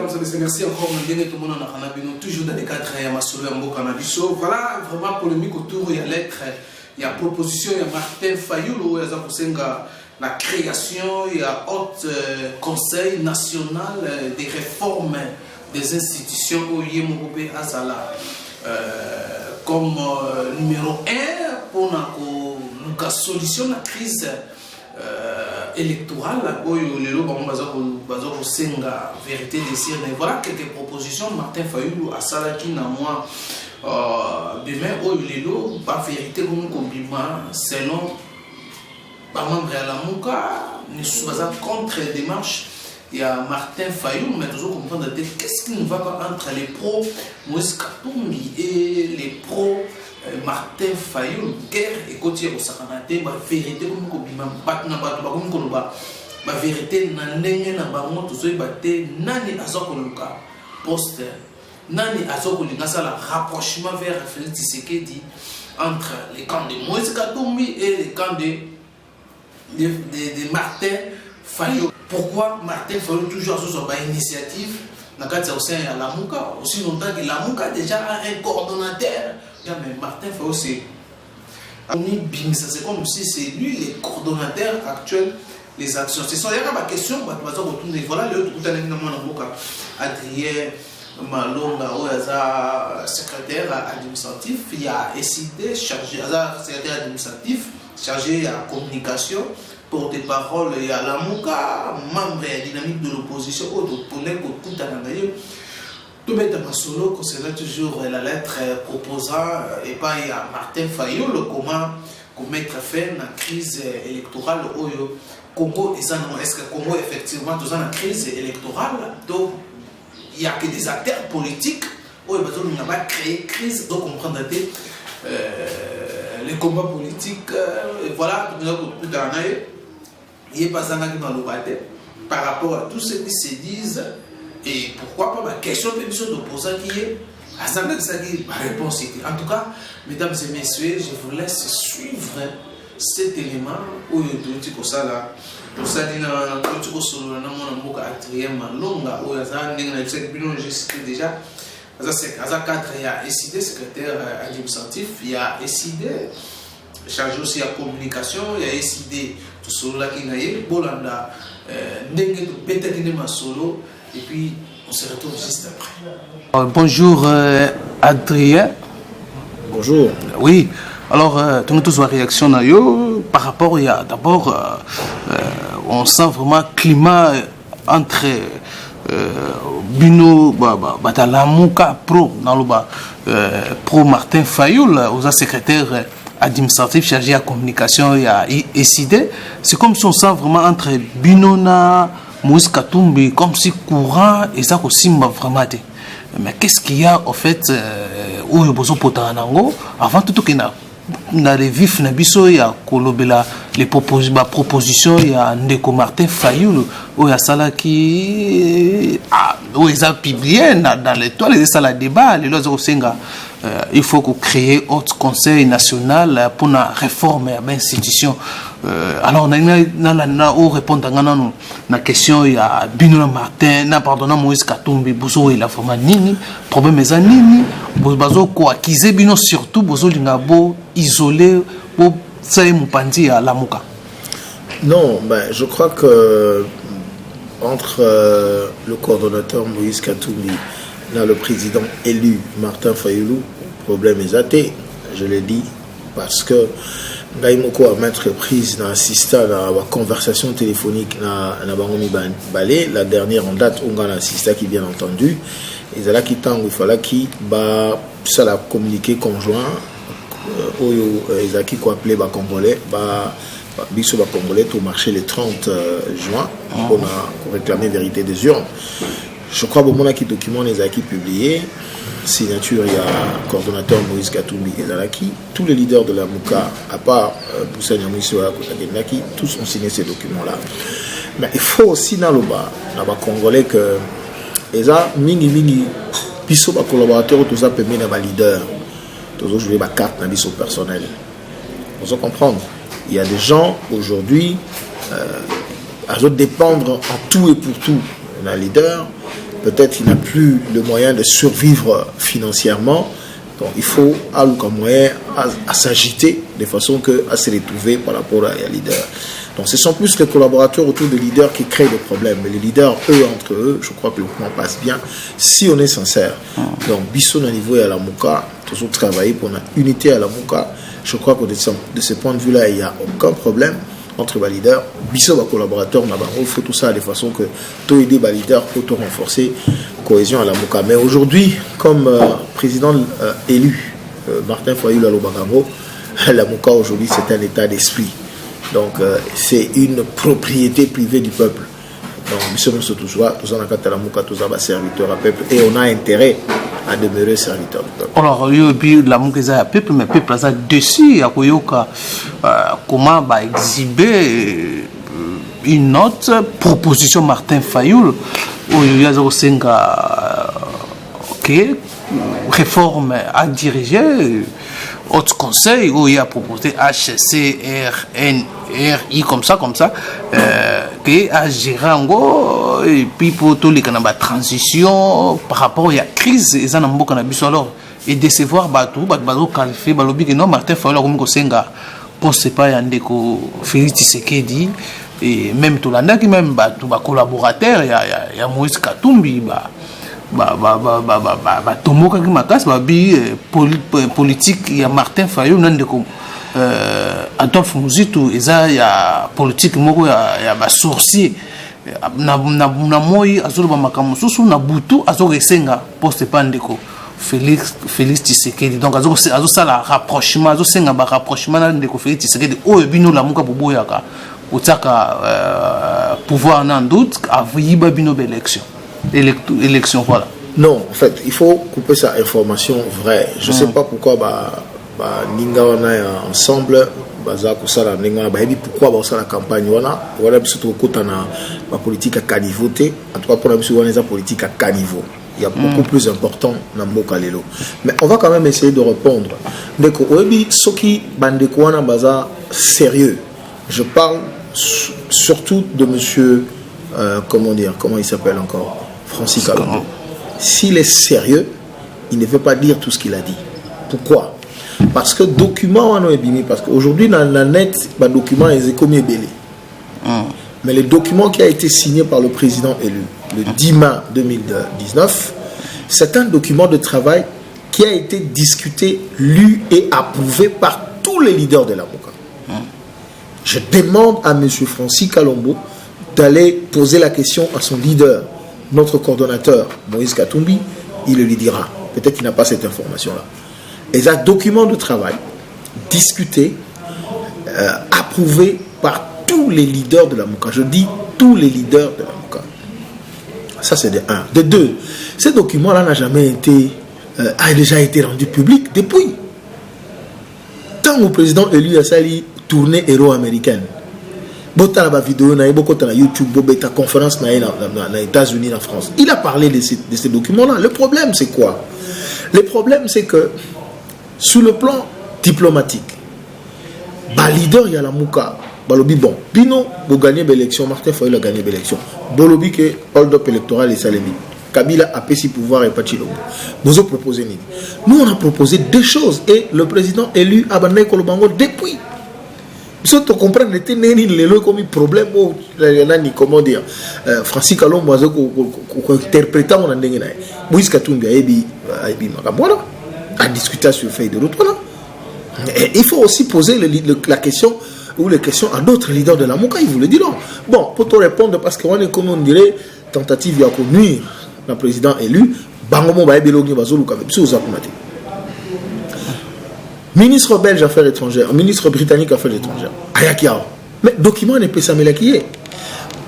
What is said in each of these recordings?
mesdames et messieurs, merci encore. Toujours dans les cadres, il y a Masolo Yambo Canabiso. Voilà, vraiment polémique autour, il y a lettre, il y a proposition, il y a Martin Fayoulou, il y a la création, il y a Haute Conseil national des réformes des institutions au Yémoubé Azala. Comme numéro 1 pour la solution de la crise électorale, vérité désir. Voilà quelques propositions. Martin Fayoulou a salaki na moi demain au lelo ba vérité comme combima selon par membre à la Mouka nous sommes contre démarche. Il y a Martin Fayoulou, mais toujours comprendre qu'est-ce qui ne va pas entre les pros Moïse Katumbi et les pros Martin Fayoulou. Guerre et côté au Sakanate, la vérité comme Kobima, la vérité n'a n'engé n'a pas monté sur les bâtés, nani azokoluka poste, nani azokolika ça la rapprochement vers Félix Tshisekedi entre les camps de Moïse Katumbi et les camps de Martin Fayoulou. Pourquoi Martin Fayoulou toujours sur une initiative dans le cadre de la Mouka, aussi longtemps que la Mouka déjà a un coordonnateur. Mais Martin Fayoulou c'est comme si c'est lui le coordonnateur actuel des actions. C'est ça, il y a une question, voilà le Adrien Malonga, secrétaire administratif, il y a SID chargé, secrétaire administratif chargé de la communication. Porte-parole, il y a la Mouka, membre de la dynamique de l'opposition, tout mettre ma solo concernant toujours la lettre proposant et pas il y a Martin Fayoulou comment mettre fin à la crise électorale au Congo. Est-ce que Congo effectivement dans la crise électorale, donc il n'y a que des acteurs politiques où il n'y a pas créé crise, donc comprendre les combats politiques, voilà, il n'y a pas un dans le bâtiment par rapport à tout ce qui se disent et pourquoi pas la question de l'opposant qui est à ça la réponse est en tout cas mesdames et messieurs je vous laisse suivre cet élément où il y a tout ça là tout ça dit dans tout ça sur le nom de Mouka Adrien Malonga où il y a déjà à cadre il y a SID secrétaire administratif il y a SID chargé aussi à communication il y a SID tout cela qui est Bolanda solo et puis on se retrouve juste après. Bonjour Adrien. Bonjour. Oui, alors tu as tous une réaction par rapport, il y a d'abord on sent vraiment climat entre Bino Batalamuka pro dans le pro Martin Fayoulou aux secrétaires administratif chargé à communication et à SID. C'est comme si on sent vraiment entre Binona, Moïse Katumbi, comme si courant et ça aussi vraiment. Mais qu'est-ce qu'il y a en fait où il y a besoin de avant tout qu'il y a dans les vifs nabiso il y a les propositions il y a Ndeko Martin Fayoulou où il y a ça là qui où ils ont publié dans l'étoile et ça la débat les lois senga il faut qu'on crée un conseil national pour la réforme de l'institution. Alors, on a répondre à la question, il y a Bino Martin, pardon, Moïse Katumbi, Bozo et la forme Nini, problème est Nini, Bozo quoi, qui est Bino surtout, Bozo Lingabo, isolé, pour ça et Moupandi à la Mouka. Non, ben, je crois que entre le coordonnateur Moïse Katumbi et le président élu Martin Fayoulou, problème est athée, je l'ai dit, parce que Gaïmoko a maintes reprises assisté à la conversation téléphonique na Bangomi Balé, la dernière en date, on a assisté qui bien entendu, et là qui tant il fallait qui ça l'a communiqué conjoint, Ezaki quoi appelé ba congolais, biso ba congolais au marché le 30 juin pour réclamer vérité des urnes. Je crois que mon document les a publié. Signature, il y a coordonnateur Moïse Katumbi et Zalaki. Tous les leaders de la Mouka, à part Boussa Nyamouissoa, Kotagenaki, tous ont signé ces documents-là. Mais il faut aussi dans le bas, dans les Congolais, que les mingi, piso ba collaborateurs, tout ça permet d'avoir leader. Tous autres jouer ma carte dans biso personnel. Vous allez comprendre. Il y a des gens aujourd'hui, à dépendre en tout et pour tout d'un leader. peut-être il n'a plus le moyen de survivre financièrement. Donc il faut avoir moyen à s'agiter de façon à se retrouver par rapport à un leader. Donc ce sont plus les collaborateurs autour des leaders qui créent des problèmes. Mais les leaders, eux, entre eux, je crois que le mouvement passe bien si on est sincère. Donc Bissot à niveau à la Mouka, toujours travailler pour une unité à la Mouka. Je crois que de ce point de vue-là, il n'y a aucun problème entre les leaders. Bissot les collaborateurs, on fait tout ça de façon que tout aider les leaders pour tout renforcer cohésion à la Mouka. Mais aujourd'hui, comme président élu, Martin Fayulu à l'Obagambo, la Mouka aujourd'hui c'est un état d'esprit. Donc c'est une propriété privée du peuple. Donc nous sommes toujours à la Mouka, tous à serviteur à peuple et on a intérêt à demeurer serviteur du peuple. Alors la Mouka est à peuple, mais le peuple est dessus. Comment exhiber une autre proposition Martin Fayulu où il y a réforme à diriger, autre conseil où il a proposé HCRNRI comme ça, qui a géré en gros, et puis pour tous les canaux transition par rapport à la crise, et ça n'a pas alors et décevoir Batou qualifié Balobi que non Martin Fayulu comme Kosenga pense pas Yandeko Félix Tshisekedi et même tout l'anda qui même Batou collaborateur il y a Moïse Katumbi tomoka ki makas bi politique ya Martin Fayulu nandeko Adolphe Muzitu eza ya politique moko ya ba sorcier na moi azolo ba makamususu na butu azoresenga poste pandeko Félix Tshisekedi donc azo sala rapprochement azo senga ba rapprochement ndeko Félix Tshisekedi oyo bino la muka boboyaka utaka pouvoir en doute aviba bino élection élection voilà. Non, en fait, il faut couper sa information vraie. Je ne sais pas pourquoi Ninga wana ensemble baza kusala Ninga wana pourquoi ba la campagne wana surtout kota na la politique à caniveauté en tout cas pour la politique à caniveau. Il y a beaucoup plus important dans mboka lelo. Mais on va quand même essayer de répondre. Ndeko oyebi soki bandeko wana baza sérieux. Je parle surtout de monsieur comment il s'appelle encore Francis Kalombo. S'il est sérieux, il ne veut pas dire tout ce qu'il a dit. Pourquoi? Parce que document parce qu'aujourd'hui dans la net, le document est comme belé. Mais le document qui a été signé par le président élu le 10 mai 2019, c'est un document de travail qui a été discuté, lu et approuvé par tous les leaders de la Mouka. Je demande à M. Francis Kalombo d'aller poser la question à son leader, notre coordonnateur Moïse Katumbi, il lui dira. Peut-être qu'il n'a pas cette information-là. Et un document de travail discuté, approuvé par tous les leaders de la Mouka. Je dis tous les leaders de la Mouka. Ça, c'est de un. De deux, ce document-là n'a jamais été, a déjà été rendu public depuis. Tant au président élu a sali tournée héros américaine. Bota la vidéo na beaucoup na YouTube, bota conférence na États-Unis, en France. Il a parlé de ces documents-là. Le problème, c'est quoi? Le problème, c'est que sur le plan diplomatique, leader y a la Mouka, balobi bon, Bino, vous gagnez l'élection, Martin Fayulu a gagné l'élection. Bolobi que hold-up électoral et Salemi. Kabila a payé pouvoir et Pachilombo. Vous avez proposé ni. Nous, on a proposé deux choses et le président élu Abandé Kolobango depuis. Si tu comprends, il y a un problème, comment dire, Francis Kalombo a interprété mon ending. Moïse Katumbi a discuté sur le fait de l'autre. Il faut aussi poser la question ou les questions à d'autres leaders de la Mouka, ils vous le diront. Bon, pour te répondre, parce qu'on est comme on dirait, tentative de nuire le président élu, Bangomo Baebelogi Bazoluka, ministre belge affaires étrangères, ministre britannique affaires étrangères, Ayakiao. Mais document n'est pas ça, mais qui est.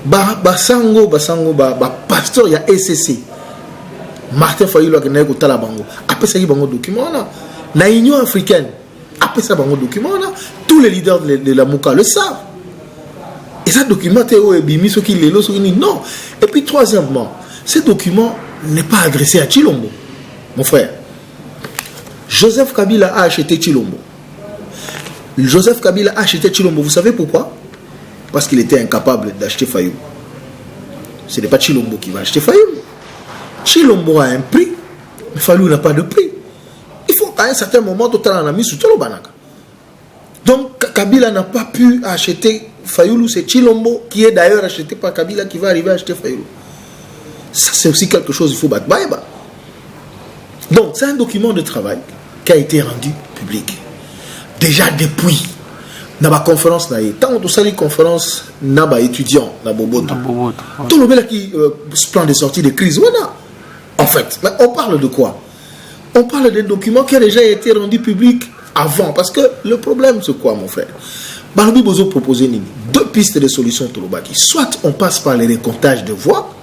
Basango, pasteur, il y a SCC. Martin Fayulu a gagné au Talabango. Après ça, il y a un document là. La Union africaine. Après ça, il y a un document là. Tous les leaders de la Mouka le savent. Et ça, document, non. Et puis, troisièmement, ce document n'est pas adressé à Chilombo, mon frère. Joseph Kabila a acheté Chilombo. Joseph Kabila a acheté Chilombo. Vous savez pourquoi? Parce qu'il était incapable d'acheter Fayulu. Ce n'est pas Chilombo qui va acheter Fayulu. Chilombo a un prix, mais Fayulu n'a pas de prix. Il faut qu'à un certain moment, tout a mis sous le banaka. Donc Kabila n'a pas pu acheter Fayulu, c'est Chilombo qui est d'ailleurs acheté par Kabila qui va arriver à acheter Fayulu. Ça, c'est aussi quelque chose, il faut battre. Donc, c'est un document de travail qui a été rendu public. Déjà depuis, dans la conférence, tant que tu as conférence, dans les étudiants, dans Boboto, tout le monde qui plan de sortie de crise, voilà. En fait, on parle de quoi? On parle d'un document qui a déjà été rendu public avant. Parce que le problème, c'est quoi, mon frère? Balobi Bozo proposé deux pistes de solutions Tolobaki. Soit on passe par les récomptages de voix,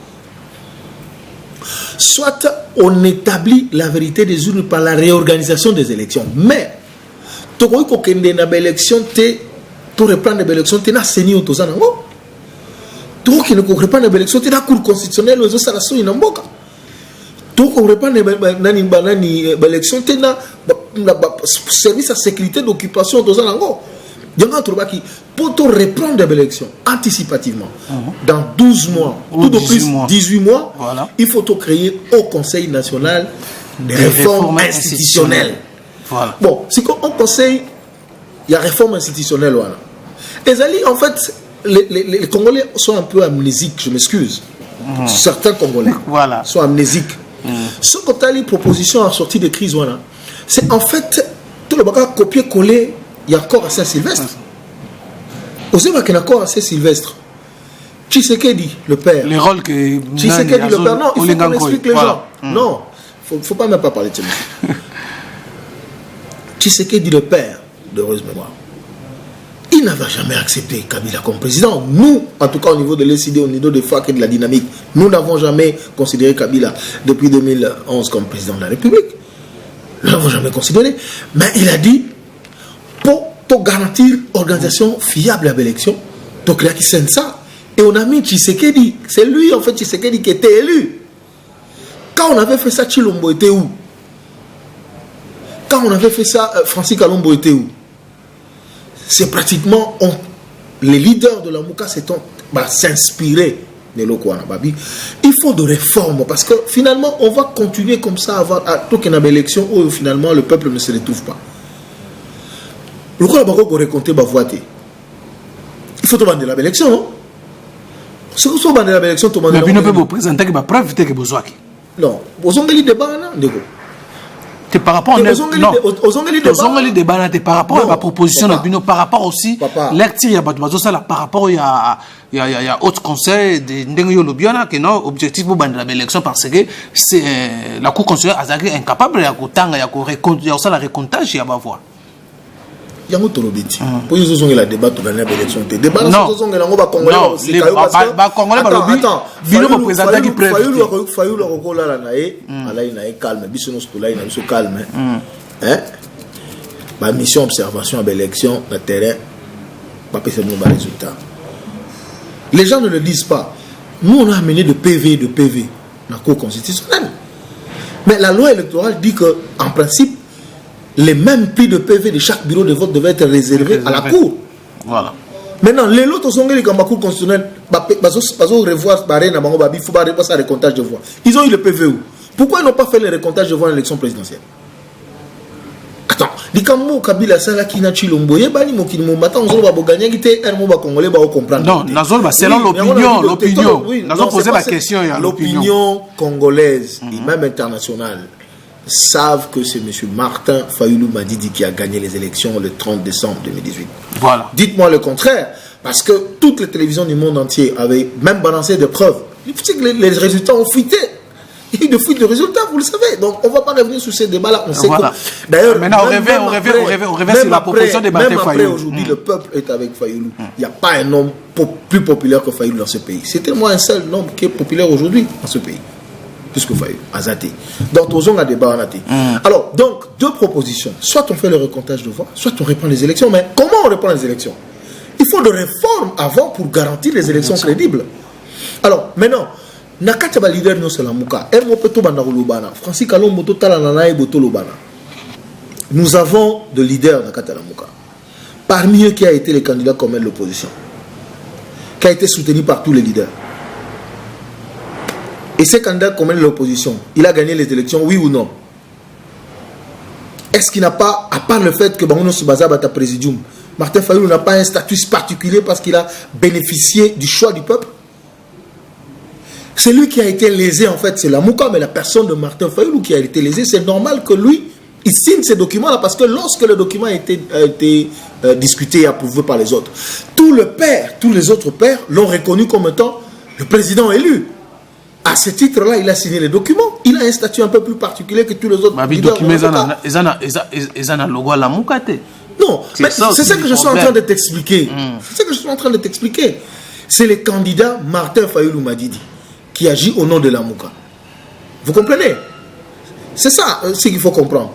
soit on établit la vérité des urnes par la réorganisation des élections. Mais, tu vois que dans l'élection, tu reprends l'élection, tu as séni au Tozanango. Tu vois que tu reprends l'élection, tu as la Cour constitutionnelle, tu as la Souni Namboka. Tu reprends l'élection, tu as le service à sécurité d'occupation au Tozanango. Pour reprendre l'élection anticipativement, dans 12 mois, tout de plus 18 mois, voilà. Il faut créer au Conseil national des réformes institutionnelles. Voilà. Bon, c'est qu'au Conseil, il y a réforme institutionnelle. Voilà. Et en fait, les Congolais sont un peu amnésiques, je m'excuse. Certains Congolais sont amnésiques. Ce que tu as les propositions en sortie de crise, voilà, c'est en fait tout le bagage copier-coller. Il y a encore à Saint-Sylvestre. Vous savez qu'il y a encore à Saint-Sylvestre. Tshisekedi, le père. Les rôles que. Tshisekedi, le père. Non, il faut qu'on explique les gens. Non, il ne faut pas même pas parler de ça. Tshisekedi, le père, d'heureuse mémoire, il n'avait jamais accepté Kabila comme président. Nous, en tout cas au niveau de l'ECD, au niveau de FAC et de la dynamique, nous n'avons jamais considéré Kabila depuis 2011 comme président de la République. Nous n'avons jamais considéré. Mais il a dit, pour garantir organisation fiable à l'élection, donc il a qui sent ça. Et on a mis Tshisekedi. C'est lui, en fait, Tshisekedi qui était élu. Quand on avait fait ça, Chilombo était où? Quand on avait fait ça, Francis Kalombo était où? C'est pratiquement les leaders de la Mouka s'inspirer de l'Okwana Babi. Il faut de réformes parce que finalement, on va continuer comme ça à tout qu'il y a une élection où finalement le peuple ne se retrouve pas. Le quoi là-bas pour récolter ma voix? Il faut demander l'élection, non? Si vous demander l'élection, tu demandes. Mais vous ne pouvez pas présenter que ma preuve est que vous avez. Non, vous avez des débats, non? C'est par rapport à aux débats par rapport à ma proposition de par rapport aussi l'actif par rapport il y a autre conseil de Ndengo Lobiana que non objectif pour la élection parce que c'est la cour constitutionnelle est incapable de kutanga ya ko la récomptage ya ba voix. Il y a un autre lobby. Pour ils ont la débat dans l'élection. Débat dans ce là on va congolais. Non, congolais ba lobby. Bino représentant qui préfère. Fayulu la kokola la nae, ala ina calme, biso no stola ina biso calme. Hein? Ma mission observation à l'élection le terrain pas passer bon résultat. Les gens ne le disent pas. Nous on a amené de PV dans la cour constitutionnelle. Mais la loi électorale dit que en principe les mêmes prix de PV de chaque bureau de vote devaient être réservés à la cour. Voilà. Maintenant, les autres sont les cour constitutionnelle, ils vont revoir il faut pas repasser le récomptage de voix. Ils ont eu le PV où? Pourquoi ils n'ont pas fait le récomptage de voix à l'élection présidentielle? Attends, les Kambo Kabila Sala qui n'a Chilombo, Yebani Mokino Mata, on va gagner qui était un mot congolais, va comprendre. Non, selon l'opinion. Nous avons posé la question. L'opinion congolaise et même internationale savent que c'est M. Martin Fayulu Madidi qui a gagné les élections le 30 décembre 2018. Voilà. Dites-moi le contraire, parce que toutes les télévisions du monde entier avaient même balancé des preuves. Les résultats ont fuité. Il y a eu de fuite de résultats, vous le savez. Donc on ne va pas revenir sur ces débats-là. On sait que. D'ailleurs, maintenant on revient sur la proposition de Martin Fayulu. Même après, aujourd'hui, le peuple est avec Fayulu. Il n'y a pas un homme plus populaire que Fayulu dans ce pays. C'est tellement un seul homme qui est populaire aujourd'hui dans ce pays. Plus que Fayulu, Azate. Donc, on a débat en athée. Alors, donc, deux propositions. Soit on fait le recomptage de voix, soit on reprend les élections. Mais comment on reprend les élections? Il faut de réformes avant pour garantir les élections crédibles. Alors, maintenant, Nakataba leader no selamuka. Francis Kalombo Talanana et Boto Lobana. Nous avons de leaders Nakatalamuka. Parmi eux qui a été le candidat comme l'opposition, qui a été soutenu par tous les leaders. Et ce candidat comme l'opposition, il a gagné les élections, oui ou non? Est-ce qu'il n'a pas, à part le fait que Bangono Subaza bat à présidium, Martin Fayulu n'a pas un statut particulier parce qu'il a bénéficié du choix du peuple? C'est lui qui a été lésé, en fait, c'est la Mouka, mais la personne de Martin Fayulu qui a été lésé. C'est normal que lui, il signe ces documents-là parce que lorsque le document a été discuté et approuvé par les autres, tous les autres pairs l'ont reconnu comme étant le président élu. À ce titre-là, il a signé les documents. Il a un statut un peu plus particulier que tous les autres. Les documents, ils ont un logo à la Moukate. Non, c'est ce que je suis en train de t'expliquer. C'est ce que je suis en train de t'expliquer. C'est le candidat Martin Fayulu Madidi qui agit au nom de la Mouka. Vous comprenez? C'est ça ce qu'il faut comprendre.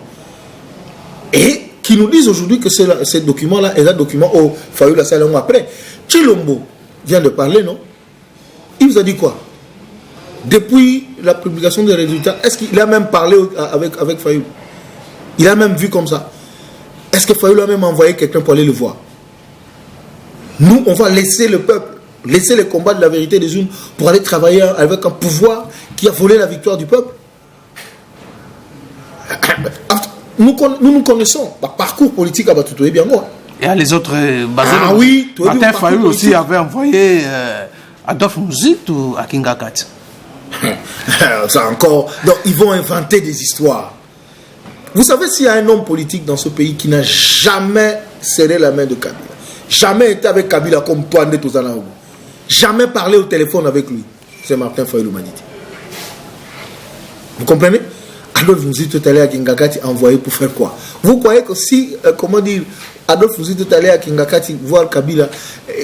Et qui nous disent aujourd'hui que ces documents-là est un document au Fayulu Salon après. Chilombo vient de parler, non? Il vous a dit quoi? Depuis la publication des résultats, est-ce qu'il a même parlé avec Fayulu? Il a même vu comme ça. Est-ce que Fayulu a même envoyé quelqu'un pour aller le voir? Nous, on va laisser le peuple, laisser le combat de la vérité des urnes pour aller travailler avec un pouvoir qui a volé la victoire du peuple. Nous connaissons le parcours politique à Batutoé bien moi. Et à les autres Ah oui, Martin Fayulu aussi avait envoyé Adolphe Muzitu à Kingakati. Ça encore. Donc ils vont inventer des histoires. Vous savez s'il y a un homme politique dans ce pays qui n'a jamais serré la main de Kabila, jamais été avec Kabila comme toi, jamais parlé au téléphone avec lui, c'est Martin Fayulu Madidi. Vous comprenez? Adolphe Muzitu est allé à Kingakati envoyé pour faire quoi? Vous croyez que si, comment dire, Adolphe Muzitu est allé à Kingakati voir Kabila,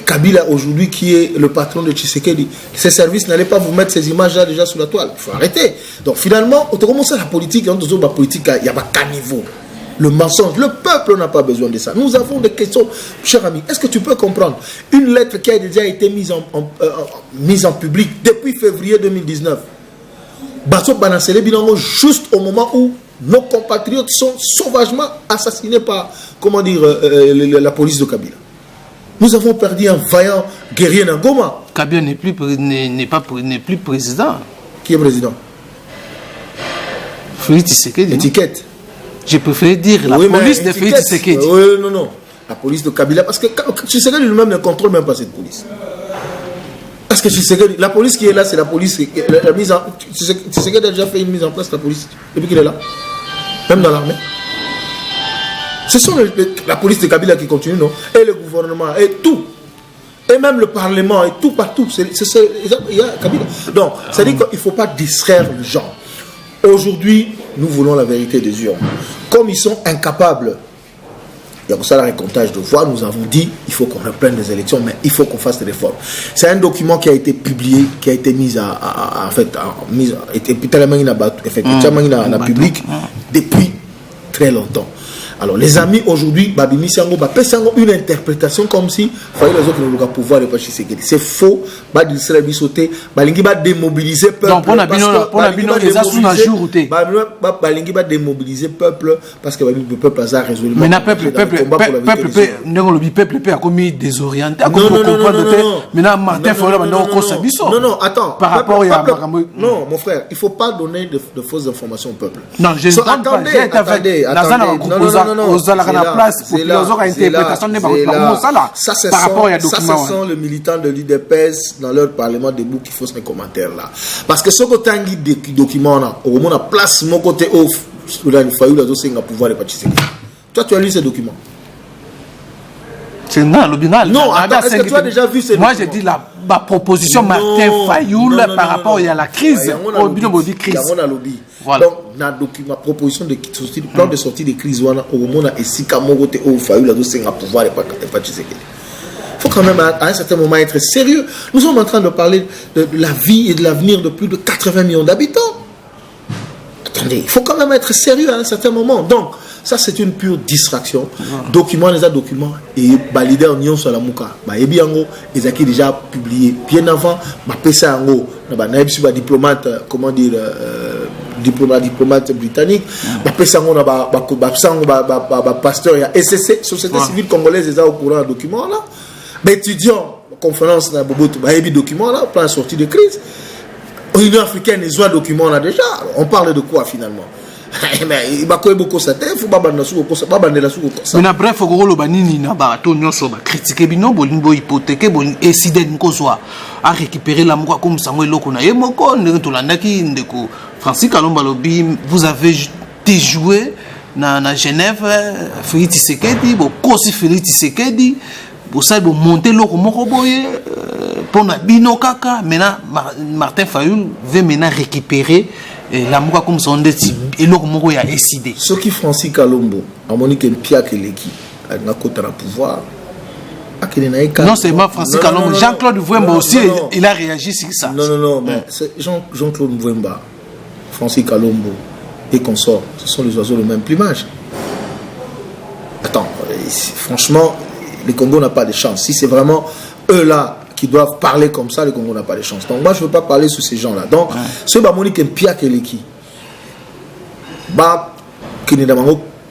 Kabila aujourd'hui qui est le patron de Tshisekedi, ses services n'allaient pas vous mettre ces images-là déjà sur la toile? Il faut arrêter. Donc finalement, on commence à la politique, il n'y a pas qu'un niveau. Le mensonge, le peuple n'a pas besoin de ça. Nous avons des questions, cher ami. Est-ce que tu peux comprendre une lettre qui a déjà été mise en public depuis février 2019? Basso Banassele Binango, juste au moment où nos compatriotes sont sauvagement assassinés par, comment dire, la police de Kabila. Nous avons perdu un vaillant guerrier Nangoma. Kabila n'est plus président. Qui est président? Félix Tshisekedi. Étiquette. Je préfère dire la police de Félix Tshisekedi. Oui, non. La police de Kabila, parce que Tshisekedi lui-même ne contrôle même pas cette police. Parce que la police qui est là, c'est la police. Tshisekedi a déjà fait une mise en place, la police, depuis qu'il est là. Même dans l'armée. Ce sont la police de Kabila qui continue, non? Et le gouvernement, et tout. Et même le Parlement, et tout partout. Il y a Kabila. Donc, c'est-à-dire qu'il ne faut pas distraire les gens. Aujourd'hui, nous voulons la vérité des urnes. Comme ils sont incapables, il y a pour ça le recomptage de voix, nous avons dit il faut qu'on reprenne les élections, mais il faut qu'on fasse des réformes. C'est un document qui a été publié, qui a été mis en public depuis très longtemps. Alors les amis aujourd'hui, Babimi Sango, une interprétation comme si fallait les autres ne pouvoir le passer. C'est faux. Balingi va démobiliser peuple. Donc pour Balingi va démobiliser peuple parce que le peuple a résolu. Mais le peuple a commis désorienté. Non, attends. Par rapport à non, mon frère, il ne faut pas donner de fausses informations au peuple. Non, je ne attendez. Ça, ce sont les militants de l'UDPS dans leur parlement debout qui font ces commentaires-là. Parce que ce côté des documents, au moins, place mon côté off, il faut pouvoir les participer. Toi, tu as lu ces documents? Non, attends, est-ce que tu as déjà vu ces documents? Moi, j'ai dit la proposition Martin Fayulu par rapport à la crise. Voilà. Donc, ma proposition de plan de sortie de crise, il faut quand même à un certain moment être sérieux. Nous sommes en train de parler de la vie et de l'avenir de plus de 80 millions d'habitants. Attendez, il faut quand même être sérieux à un certain moment. Donc, ça c'est une pure distraction. Documents, les documents et leader Nyon sur la Mouka. Ebiango, ils ont déjà publié bien avant. PSA Ango, diplomate, comment dire, diplomate britannique. PSA Ango, pasteur, il y a SCC, Société civile congolaise, ils ont au courant de document là. Étudiants, conférence, document là, plan de sortie de crise. l'Union africaine, ils ont un document là déjà. On parle de quoi finalement? Mais il va beaucoup ça. Il faut pas banner la sous. Mais après, il faut que le banini na barato nyonso ba critiquer bino bolingo hypothéquer bon essayer de soit à récupérer la mouka comme Samuel Lokona. Et moko ndeko landaki ndeko Francis Kalomba lobi, vous avez déjoué na Genève Félix Tshisekedi, bo kosi Félix Tshisekedi, bo ça bo monter loko moko boye pour na bino kaka. Maintenant Martin Fayulu veut maintenant récupérer la mouka comme son deti et loko moko ya décidé. Ce qui Francis Kalombo a monique Pia Keleki a côté na pouvoir. Non seulement Francis Kalombo, Jean-Claude Mvouemba aussi il a réagi sur ça. Non, mais Jean-Claude Mvouemba, Francis Kalombo et consorts, ce sont les oiseaux de même plumage. Attends, franchement, le Congo n'a pas de chance. Si c'est vraiment eux là qui doivent parler comme ça, le Congo n'a pas de chance. Donc moi je ne veux pas parler sur ces gens-là. Donc ce Monique Mpia Keleki,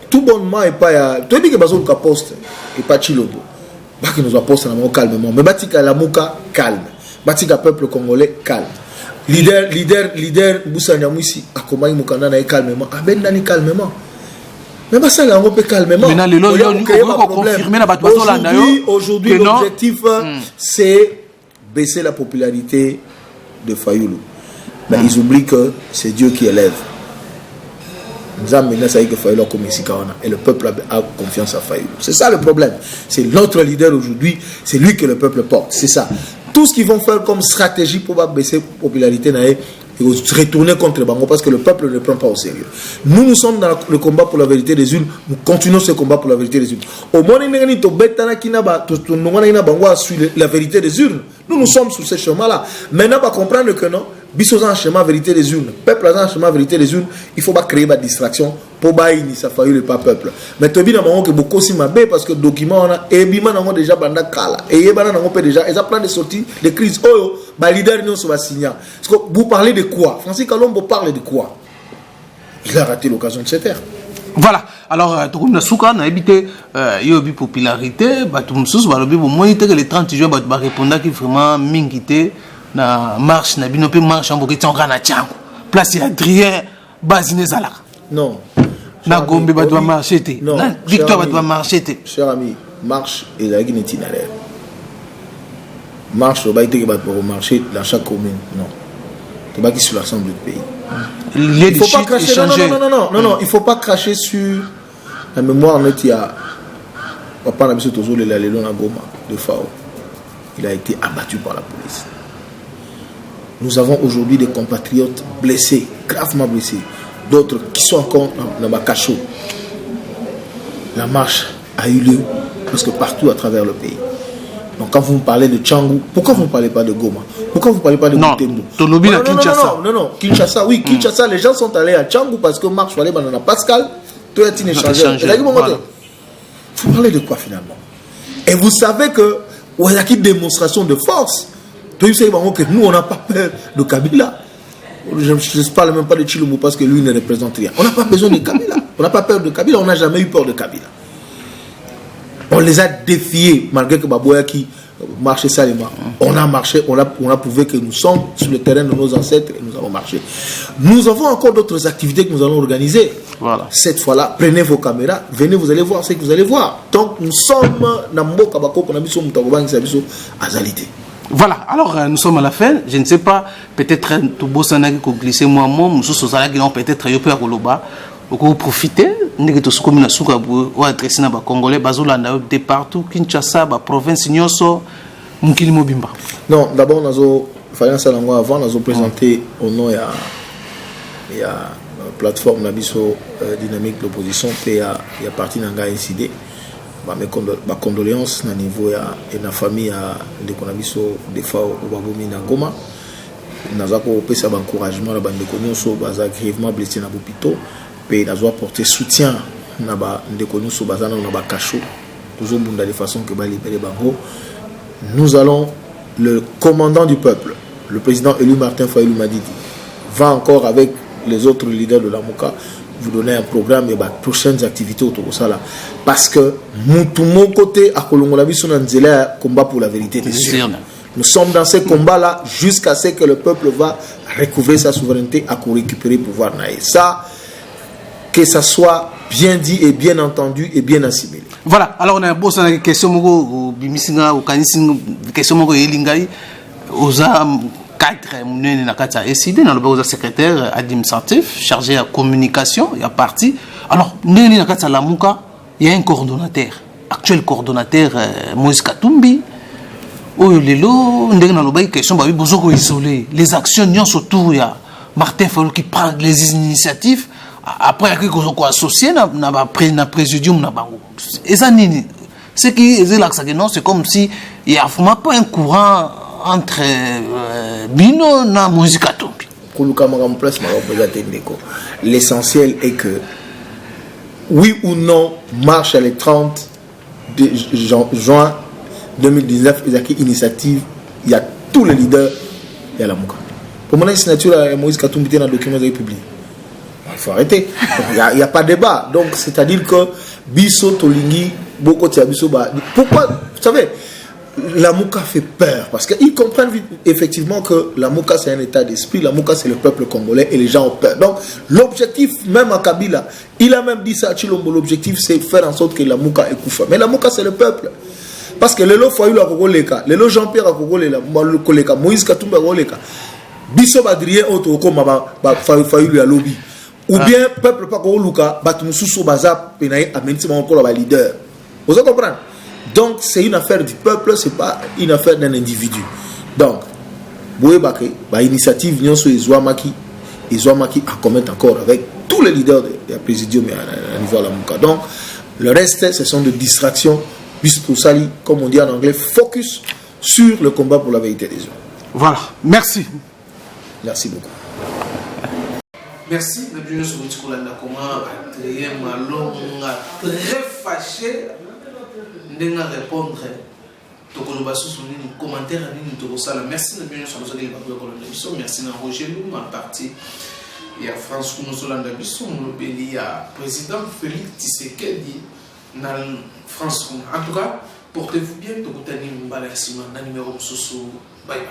tout bonnement et pas tout bien que bazo ka poste et pas Chilobo. Bah qui nous a posté na calmement. Mais batika la mouka calme. Batika peuple congolais calme. Leader Boussa Nyamwisi accompagne Mukanda na calmement. Ben nani calmement. Mais bah ça là on peut calmement. Aujourd'hui l'objectif c'est baisser la popularité de Fayulu. Mais ils oublient que c'est Dieu qui élève. Et le peuple a confiance à Fayulu. C'est ça le problème. C'est notre leader aujourd'hui, c'est lui que le peuple porte. C'est ça. Tout ce qu'ils vont faire comme stratégie pour baisser la popularité, ils vont se retourner contre le Bango parce que le peuple ne le prend pas au sérieux. Nous sommes dans le combat pour la vérité des urnes. Nous continuons ce combat pour la vérité des urnes. Au moins, la vérité des urnes. Nous sommes sur ce chemin-là. Maintenant, on va comprendre que non. Bisous un chemin vérité des urnes. Peuple a un chemin vérité des urnes. Il faut pas créer une distraction pour bailler ça faille le pas peuple. Mais tu bien que beaucoup si mabé parce que document on a et bima n'a déjà banda kala et bana n'a pas déjà ils ont plein de sorties de crise oh ba leader non se va signer. Parce que vous parlez de quoi? Francis Kalombo parle de quoi? Il a raté l'occasion de se taire. Voilà. Alors tout comme souka na habité yobi popularité ba tout msous ba lobi bo moïté que le 30 juin ba répondre qui vraiment mingité na marche na bino pe marche en bokiti on kana tiango place Adrien Bazine Zalaka non na Gombe ba doit marcher té na Victor ba doit marcher té cher ami marche et la guine itinéraire marche ba été que ba pour marcher dans chaque commune non tu vas qui sur l'ensemble du pays il faut pas cracher non il faut pas cracher sur la mémoire net il y a papa na biso tozo le lelo na Goma de Fao il a été abattu par la police. Nous avons aujourd'hui des compatriotes blessés, gravement blessés. D'autres qui sont encore dans ma cachot. La marche a eu lieu presque partout à travers le pays. Donc quand vous me parlez de Tchangou, pourquoi vous ne parlez pas de Goma? Pourquoi vous ne parlez pas de Butembo? Non, Kinshasa, oui, Kinshasa, les gens sont allés à Tchangou parce que marche fallait dans Pascal, tout est inéchangé. Vous parlez de quoi finalement? Et vous savez que il y a une démonstration de force. Nous, on n'a pas peur de Kabila. Je ne parle même pas de Chilombo parce que lui ne représente rien. On n'a pas besoin de Kabila. On n'a pas peur de Kabila. On n'a jamais eu peur de Kabila. On les a défiés malgré que Baboya qui marchait salement. On a marché, on a prouvé que nous sommes sur le terrain de nos ancêtres et nous avons marché. Nous avons encore d'autres activités que nous allons organiser. Voilà. Cette fois-là, prenez vos caméras, venez, vous allez voir ce que vous allez voir. Donc nous sommes dans Mboka Bako, on a mis sur Moutagoban, qui s'est Azalité. Voilà, alors nous sommes à la fin. Je ne sais pas, peut-être tout beau ça n'a que glisser moi-même, nous sommes peut-être un peu à Roloba. Vous profitez, nous sommes tous comme nous ou adresser na ba Congolais, bazolanda de partout, Kinshasa, ba province Nyonso, Mukili Mobimba. Non, d'abord nous avons fait ça avant, nous avons présenté au nom il y a plateforme Nabiso dynamique l'opposition, il y a parti d'Anga NCD. Mes condoléances na niveau ya na famille ya de konabiso de Fao Babomi na Goma nazako pesa ba encouragement na bande konyoso baza grièvement blessé na hôpital pe nazo apporter soutien na ba de konyoso baza na ba kacho toujours bunda de façon que ba libérer bango. Nous allons, le commandant du peuple, le président élu Martin Fayulu Madidi va encore avec les autres leaders de la Mouka vous donner un programme et prochaines activités autour de ça là parce que tout mon côté à Kolongolabi son anzela combat pour la vérité des urnes. Nous sommes dans ces combats-là jusqu'à ce que le peuple va recouvrer sa souveraineté à récupérer le pouvoir. Et ça, que ça soit bien dit et bien entendu et bien assimilé. Voilà, alors on a une question au Bimisinga, au Kanising, question au Elingai, aux cadres, au secrétaire administratif chargé de la communication, il y a parti. Alors, il y a un coordonnateur, actuel coordonnateur Moïse Katumbi. Les actions autour, il y a Martin Fayulu qui prend les initiatives. Après, il y a quelque chose associé à la présidium. Ce qui est c'est comme si il n'y a vraiment pas un courant entre Bino et Moïse Katumbi. L'essentiel est que, oui ou non, marche le 30 juin 2019, il y a une initiative, il y a tous les leaders, il y a la Mouka. Pour mon signature, Moïse Katumbi dans le document de République. Il faut arrêter. Il n'y a pas de débat. Donc, c'est-à-dire que Bisso, Tolingi, beaucoup de Bisso, pourquoi, vous savez, la Mouka fait peur parce qu'ils comprennent effectivement que la Mouka c'est un état d'esprit, la Mouka c'est le peuple congolais et les gens ont peur. Donc, l'objectif, même à Kabila, il a même dit ça à Chilombo, l'objectif c'est faire en sorte que la Mouka est coufa. Mais la Mouka c'est le peuple. Parce que le lot Fayulu a Kogoleka, le lot Jean-Pierre a Kogoleka, Moïse Katumbi a Kogoleka, Bisso Badrien Otokoma Fayulu a lobby. Ou bien, peuple pas Kogoluka, Batumususu Baza, Penaï, Amentima encore la leader. Vous comprenez? Donc, c'est une affaire du peuple, ce n'est pas une affaire d'un individu. Donc, Bouébake, l'initiative vient sur Ezouamaki à commettre encore avec tous les leaders de la présidium à niveau de la Mouka. Donc, le reste, ce sont des distractions. Sali, comme on dit en anglais, focus sur le combat pour la vérité des hommes. Voilà, merci. Merci beaucoup. Merci. Très fâché de répondre. Commentaire merci merci Roger Loum en partie. Il y a France Kounosolanda Bisson, il y a président Félix Tshisekedi dans France. En tout cas, portez-vous bien. Numéro bye bye.